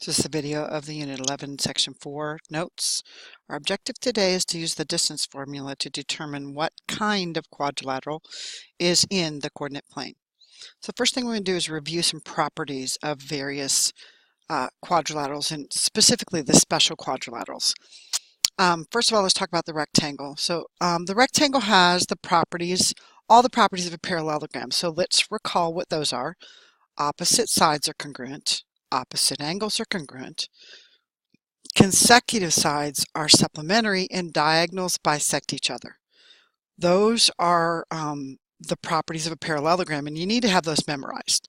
This is the video of the Unit 11, Section 4 notes. Our objective today is to use the distance formula to determine what kind of quadrilateral is in the coordinate plane. So the first thing we're going to do is review some properties of various quadrilaterals, and specifically the special quadrilaterals. First of all, let's talk about the rectangle. So the rectangle has the properties, all the properties of a parallelogram. So let's recall what those are. Opposite sides are congruent. Opposite angles are congruent. Consecutive sides are supplementary, and diagonals bisect each other. Those are the properties of a parallelogram, and you need to have those memorized.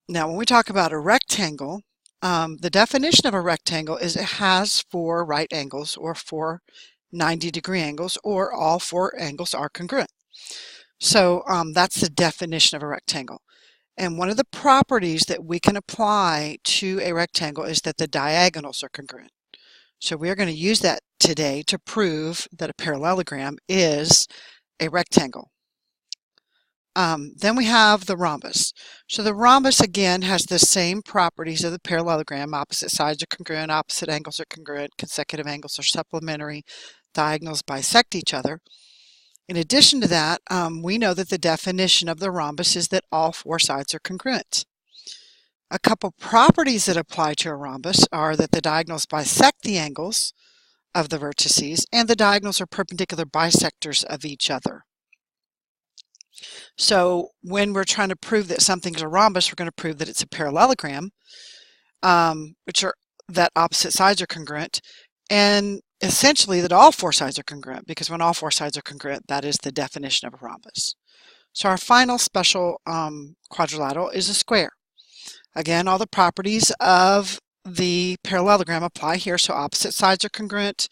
Now, when we talk about a rectangle, the definition of a rectangle is it has four right angles or four 90-degree angles, or all four angles are congruent. So that's the definition of a rectangle. And one of the properties that we can apply to a rectangle is that the diagonals are congruent. So we are going to use that today to prove that a parallelogram is a rectangle. Then we have the rhombus. So the rhombus again has the same properties of the parallelogram. Opposite sides are congruent, opposite angles are congruent, consecutive angles are supplementary, diagonals bisect each other. In addition to that, we know that the definition of the rhombus is that all four sides are congruent. A couple properties that apply to a rhombus are that the diagonals bisect the angles of the vertices, and the diagonals are perpendicular bisectors of each other. So when we're trying to prove that something's a rhombus, we're going to prove that it's a parallelogram, which are that opposite sides are congruent, and essentially that all four sides are congruent, because when all four sides are congruent, that is the definition of a rhombus. So our final special quadrilateral is a square. Again, all the properties of the parallelogram apply here. So opposite sides are congruent,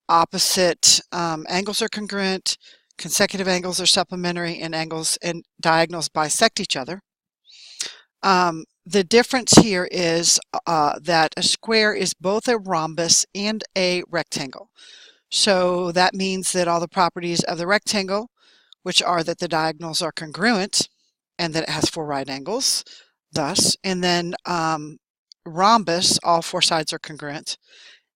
opposite angles are congruent, consecutive angles are supplementary, and angles and diagonals bisect each other. The difference here is that a square is both a rhombus and a rectangle. So that means that all the properties of the rectangle, which are that the diagonals are congruent and that it has four right angles, thus, and then rhombus, all four sides are congruent,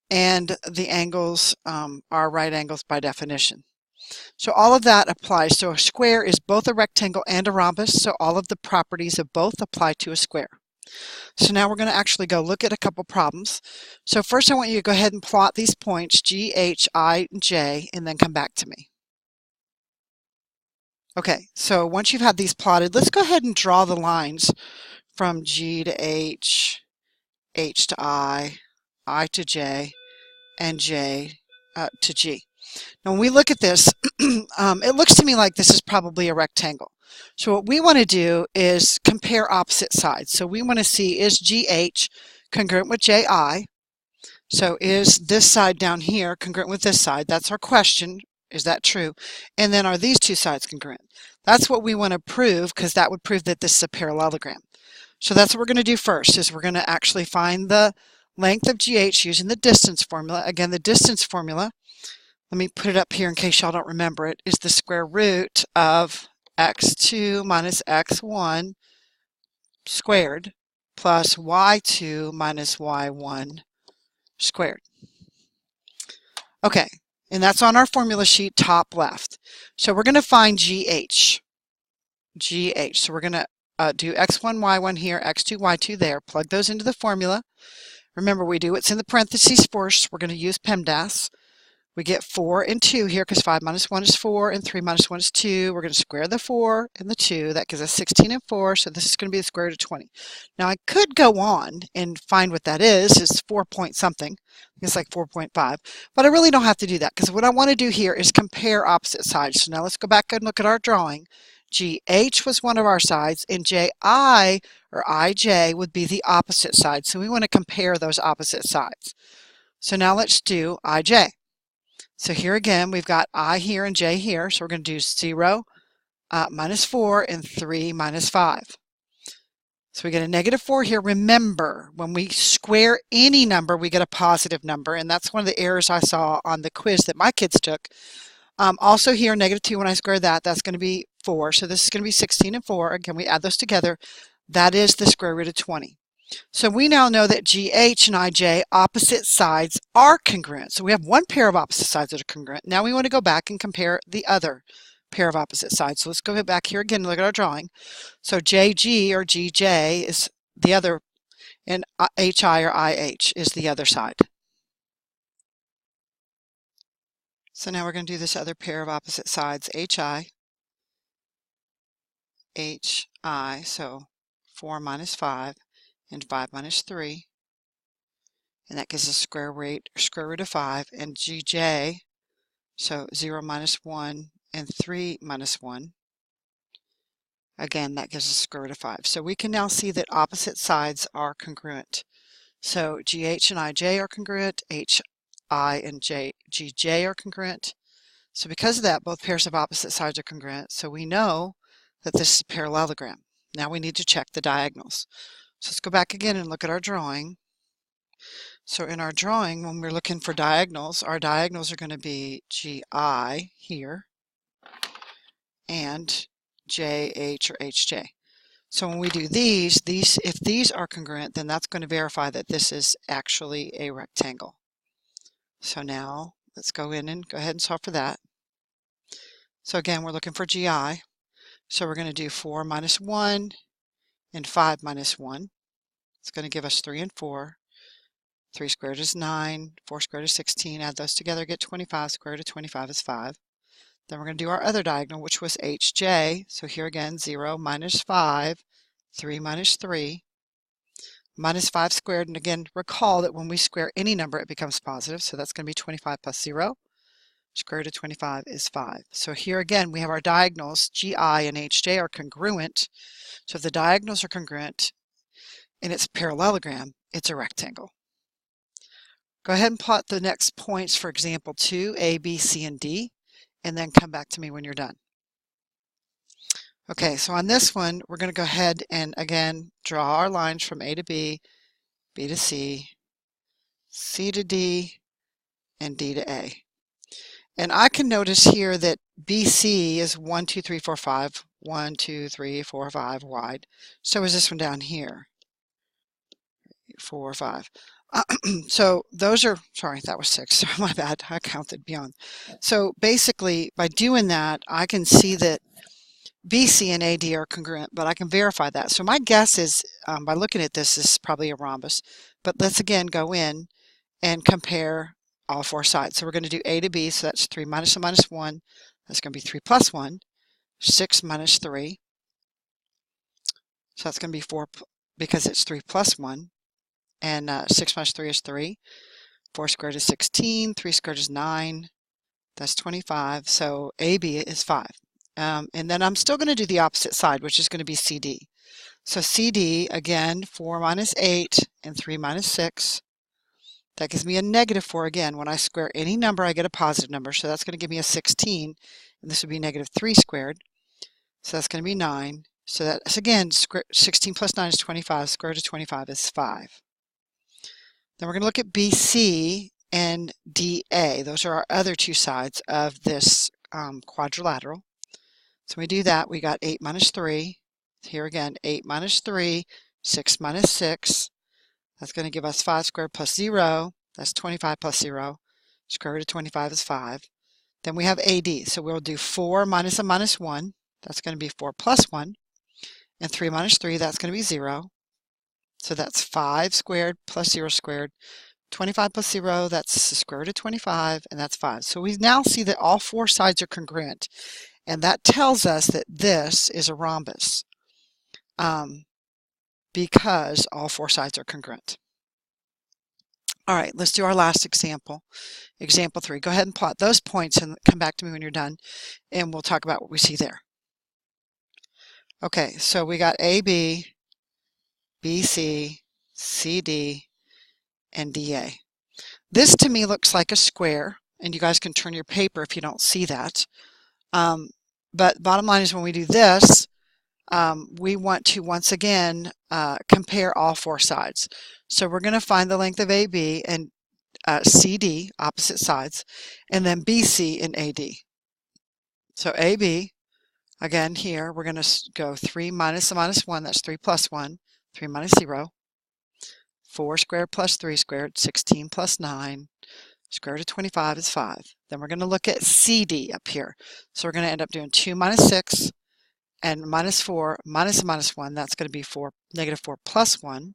and the angles are right angles by definition. So all of that applies. So a square is both a rectangle and a rhombus, so all of the properties of both apply to a square. So now we're going to actually go look at a couple problems. So first I want you to go ahead and plot these points, G, H, I, and J, and then come back to me. Okay, so once you've had these plotted, let's go ahead and draw the lines from G to H, H to I to J, and J to G. Now when we look at this, it looks to me like this is probably a rectangle. So what we want to do is compare opposite sides. So we want to see, is GH congruent with JI? So is this side down here congruent with this side? That's our question. Is that true? And then are these two sides congruent? That's what we want to prove, because that would prove that this is a parallelogram. So that's what we're going to do first, is we're going to actually find the length of GH using the distance formula. Again, the distance formula, let me put it up here in case y'all don't remember it, is the square root of x2 minus x1 squared plus y2 minus y1 squared. Okay, and that's on our formula sheet, top left. So we're going to find GH. So we're going to do x1, y1 here, x2, y2 there. Plug those into the formula. Remember, we do what's in the parentheses first. We're going to use PEMDAS. We get 4 and 2 here, because 5 minus 1 is 4 and 3 minus 1 is 2. We're going to square the 4 and the 2. That gives us 16 and 4, so this is going to be the square root of 20. Now I could go on and find what that is. It's 4 point something. It's like 4.5. But I really don't have to do that, because what I want to do here is compare opposite sides. So now let's go back and look at our drawing. GH was one of our sides, and JI, or IJ, would be the opposite side. So we want to compare those opposite sides. So now let's do IJ. So here again, we've got I here and J here. So we're going to do 0 minus 4 and 3 minus 5. So we get a negative 4 here. Remember, when we square any number, we get a positive number. And that's one of the errors I saw on the quiz that my kids took. Also here, negative 2, when I square that, that's going to be 4. So this is going to be 16 and 4. Again, we add those together. That is the square root of 20. So we now know that GH and IJ, opposite sides, are congruent. So we have one pair of opposite sides that are congruent. Now we want to go back and compare the other pair of opposite sides. So let's go back here again and look at our drawing. So JG or GJ is the other, and HI or IH is the other side. So now we're going to do this other pair of opposite sides, HI, HI, so 4 minus 5 and 5 minus 3. And that gives us square root of 5, and GJ, so 0 minus 1 and 3 minus 1. Again, that gives us square root of 5. So we can now see that opposite sides are congruent. So GH and IJ are congruent, HI and GJ are congruent. So because of that, both pairs of opposite sides are congruent. So we know that this is a parallelogram. Now we need to check the diagonals. So let's go back again and look at our drawing. So in our drawing, when we're looking for diagonals, our diagonals are going to be GI here and JH or HJ. So when we do these, if these are congruent, then that's going to verify that this is actually a rectangle. So now let's go in and go ahead and solve for that. So again, we're looking for GI. So we're going to do 4 minus 1 and 5 minus 1. It's going to give us 3 and 4. 3 squared is 9, 4 squared is 16. Add those together, get 25. Square root of 25 is 5. Then we're going to do our other diagonal, which was HJ. So here again, 0 minus 5, 3 minus 3, minus 5 squared. And again, recall that when we square any number, it becomes positive. So that's going to be 25 plus 0. Square root of 25 is 5. So here again, we have our diagonals. GI and HJ are congruent. So if the diagonals are congruent and it's a parallelogram, it's a rectangle. Go ahead and plot the next points for example 2, A, B, C, and D, and then come back to me when you're done. Okay, so on this one, we're going to go ahead and again draw our lines from A to B, B to C, C to D, and D to A. And I can notice here that BC is 1, 2, 3, 4, 5, 1, 2, 3, 4, 5 wide. So is this one down here, 4, 5. So those are, sorry, that was 6. My bad, I counted beyond. So basically, by doing that, I can see that BC and AD are congruent, but I can verify that. So my guess is, by looking at this is probably a rhombus. But let's again go in and compare all 4 sides. So we're going to do A to B, so that's 3 minus a minus 1. That's going to be 3 plus 1. 6 minus 3. So that's going to be 4 because it's 3 plus 1. And 6 minus 3 is 3. 4 squared is 16. 3 squared is 9. That's 25. So AB is 5. And then I'm still going to do the opposite side, which is going to be CD. So CD, again, 4 minus 8 and 3 minus 6. That gives me a negative 4 again. When I square any number, I get a positive number. So that's going to give me a 16. And this would be negative 3 squared. So that's going to be 9. So that's, again, 16 plus 9 is 25. Square root of 25 is 5. Then we're going to look at BC and DA. Those are our other 2 sides of this quadrilateral. So when we do that, we got 8 minus 3. Here again, 8 minus 3, 6 minus 6. That's going to give us 5 squared plus 0. That's 25 plus 0. Square root of 25 is 5. Then we have AD. So we'll do 4 minus a minus 1. That's going to be 4 plus 1. And 3 minus 3, that's going to be 0. So that's 5 squared plus 0 squared. 25 plus 0, that's the square root of 25, and that's 5. So we now see that all 4 sides are congruent. And that tells us that this is a rhombus because all 4 sides are congruent. All right, let's do our last example. Example 3. Go ahead and plot those points and come back to me when you're done, and we'll talk about what we see there. Okay, so we got AB, BC, CD, and DA. This to me looks like a square, and you guys can turn your paper if you don't see that. But bottom line is when we do this, we want to once again compare all 4 sides. So we're going to find the length of AB and CD, opposite sides, and then BC and AD. So AB, again here, we're going to go 3 minus a minus 1, that's 3 plus 1, 3 minus 0. 4 squared plus 3 squared, 16 plus 9, square root of 25 is 5. Then we're going to look at CD up here. So we're going to end up doing 2 minus 6 and minus 4 minus a minus 1. That's going to be negative 4 plus 1.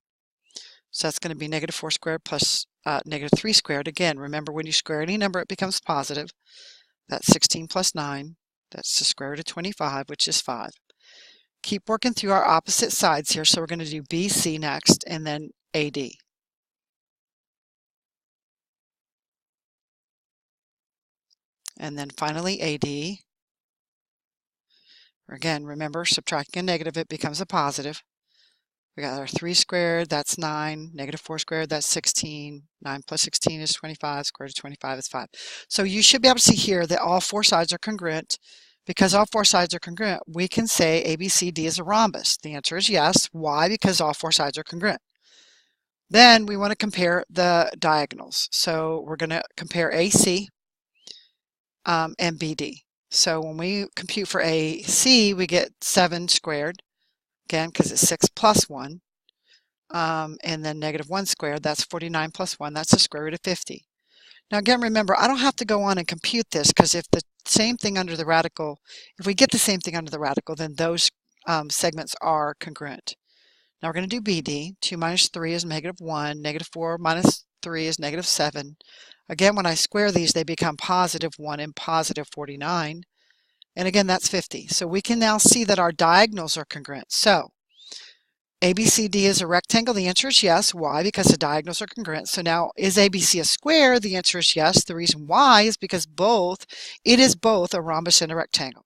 So that's going to be negative 4 squared plus negative 3 squared. Again, remember when you square any number, it becomes positive. That's 16 plus 9. That's the square root of 25, which is 5. Keep working through our opposite sides here. So we're going to do BC next and then AD. And then finally AD. Again, remember, subtracting a negative, it becomes a positive. We got our 3 squared, that's 9, negative 4 squared, that's 16, 9 plus 16 is 25, square root of 25 is 5. So you should be able to see here that all 4 sides are congruent. Because all 4 sides are congruent, we can say ABCD is a rhombus. The answer is yes. Why? Because all 4 sides are congruent. Then we want to compare the diagonals. So we're going to compare AC and BD. So when we compute for AC, we get 7 squared, again, because it's 6 plus 1. And then negative 1 squared, that's 49 plus 1, that's the square root of 50. Now again, remember, I don't have to go on and compute this, because if the same thing under the radical, if we get the same thing under the radical, then those segments are congruent. Now we're going to do BD. 2 minus 3 is negative 1. Negative 4 minus 3 is negative 7. Again, when I square these, they become positive 1 and positive 49. And again, that's 50. So we can now see that our diagonals are congruent. So ABCD is a rectangle. The answer is yes. Why? Because the diagonals are congruent. So now, is ABC a square? The answer is yes. The reason why is because it is both a rhombus and a rectangle.